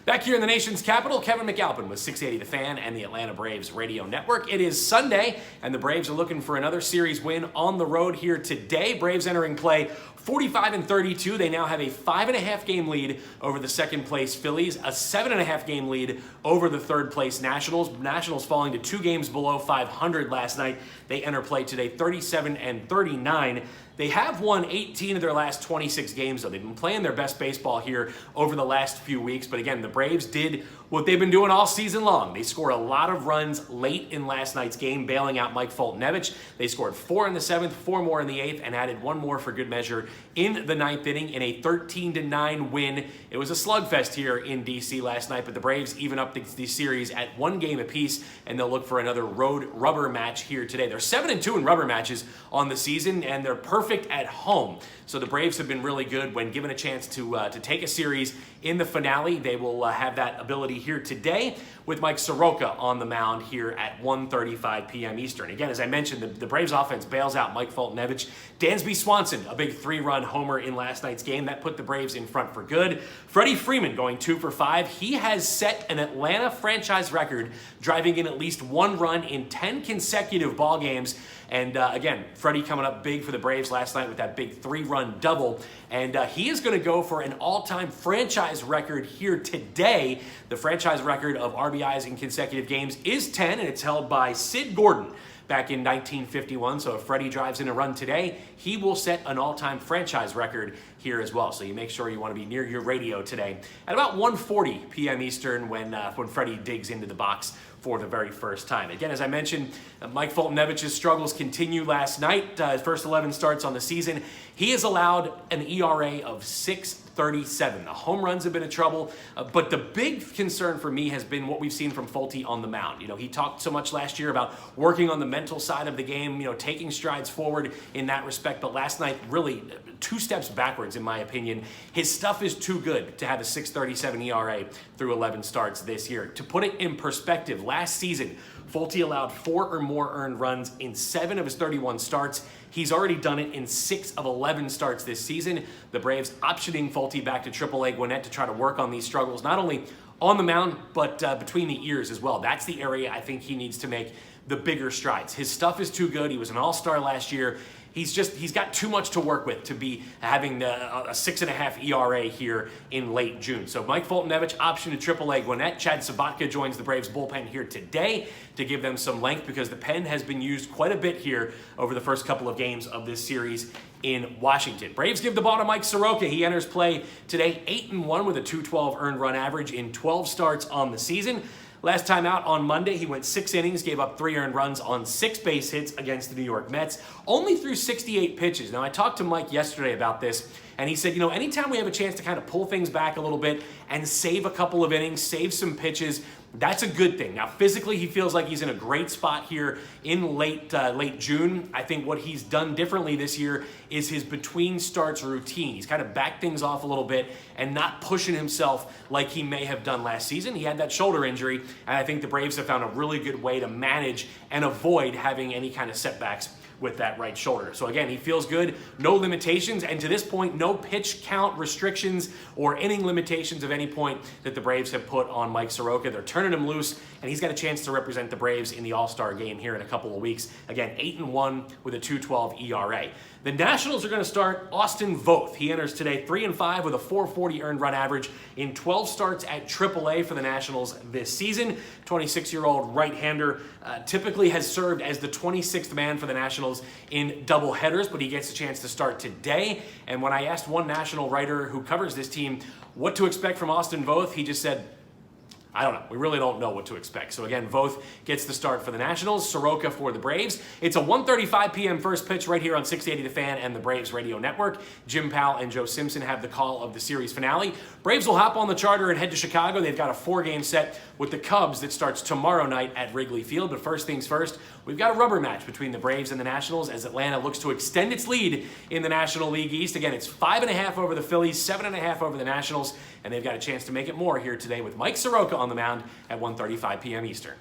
Back here in the nation's capital, Kevin McAlpin with 680 The Fan and the Atlanta Braves radio network. It is Sunday, and the Braves are looking for another series win on the road here today. Braves entering play 45-32. They now have a 5.5 game lead over the second place Phillies, a 7.5 game lead over the third place Nationals. Nationals falling to 2 games below 500 last night. They enter play today 37-39. They have won 18 of their last 26 games, though. They've been playing their best baseball here over the last few weeks. But again, the Braves did what they've been doing all season long. They scored a lot of runs late in last night's game, bailing out Mike Foltynewicz. They scored 4 in the 7th, 4 more in the 8th, and added 1 more for good measure in the 9th inning in a 13-9 win. It was a slugfest here in D.C. last night, but the Braves even up the series at 1 game apiece, and they'll look for another road rubber match here today. They're 7-2 in rubber matches on the season, and they're perfect at home. So the Braves have been really good when given a chance to take a series in the finale. They will have that ability here today with Mike Soroka on the mound here at 1:35 p.m. Eastern. Again, as I mentioned, the Braves offense bails out Mike Foltynewicz. Dansby Swanson, a big 3-run homer in last night's game. That put the Braves in front for good. Freddie Freeman going 2 for 5. He has set an Atlanta franchise record, driving in at least 1 run in 10 consecutive ball games. And again, Freddie coming up big for the Braves last night with that big 3-run double. And he is going to go for an all-time franchise record here today. The franchise record of RBIs in consecutive games is 10, and it's held by Sid Gordon back in 1951. So if Freddie drives in a run today, he will set an all-time franchise record here as well. So you make sure you want to be near your radio today at about 1:40 p.m. Eastern when Freddie digs into the box for the very first time. Again, as I mentioned, Mike Foltynewicz's struggles continue last night. His first 11 starts on the season. He has allowed an ERA of 6.37. The home runs have been a trouble, but the big concern for me has been what we've seen from Folty on the mound. You know, he talked so much last year about working on the mental side of the game, you know, taking strides forward in that respect, but last night really 2 steps backwards in my opinion. His stuff is too good to have a 6.37 ERA through 11 starts this year. To put it in perspective, last season, Folty allowed 4 or more earned runs in 7 of his 31 starts. He's already done it in 6 of 11 starts this season. The Braves optioning Folty back to AAA Gwinnett to try to work on these struggles, not only on the mound, but between the ears as well. That's the area I think he needs to make the bigger strides. His stuff is too good. He was an all-star last year. He's got too much to work with to be having a 6.5 ERA here in late June. So Mike Foltynewicz option to AAA Gwinnett. Chad Sabatka joins the Braves bullpen here today to give them some length because the pen has been used quite a bit here over the first couple of games of this series in Washington. Braves give the ball to Mike Soroka. He enters play today 8-1 with a 212 earned run average in 12 starts on the season. Last time out on Monday, he went 6 innings, gave up 3 earned runs on 6 base hits against the New York Mets, only threw 68 pitches. Now, I talked to Mike yesterday about this, and he said, you know, anytime we have a chance to kind of pull things back a little bit and save a couple of innings, save some pitches, that's a good thing. Now, physically, he feels like he's in a great spot here in late June. I think what he's done differently this year is his between starts routine. He's kind of backed things off a little bit and not pushing himself like he may have done last season. He had that shoulder injury, and I think the Braves have found a really good way to manage and avoid having any kind of setbacks with that right shoulder. So again, he feels good, no limitations, and to this point, no pitch count restrictions or inning limitations of any point that the Braves have put on Mike Soroka. They're turning him loose, and he's got a chance to represent the Braves in the All-Star game here in a couple of weeks. Again, 8-1 with a 2.12 ERA. The Nationals are going to start Austin Voth. He enters today 3-5 with a 440 earned run average in 12 starts at AAA for the Nationals this season. 26-year-old right-hander typically has served as the 26th man for the Nationals in doubleheaders, but he gets a chance to start today. And when I asked one national writer who covers this team what to expect from Austin Voth, he just said, I don't know. We really don't know what to expect. So again, Voth gets the start for the Nationals, Soroka for the Braves. It's a 1:35 p.m. first pitch right here on 680 The Fan and the Braves radio network. Jim Powell and Joe Simpson have the call of the series finale. Braves will hop on the charter and head to Chicago. They've got a 4-game set with the Cubs that starts tomorrow night at Wrigley Field. But first things first, we've got a rubber match between the Braves and the Nationals as Atlanta looks to extend its lead in the National League East. Again, it's 5.5 over the Phillies, 7.5 over the Nationals, and they've got a chance to make it more here today with Mike Soroka on the mound at 1:35 p.m. Eastern.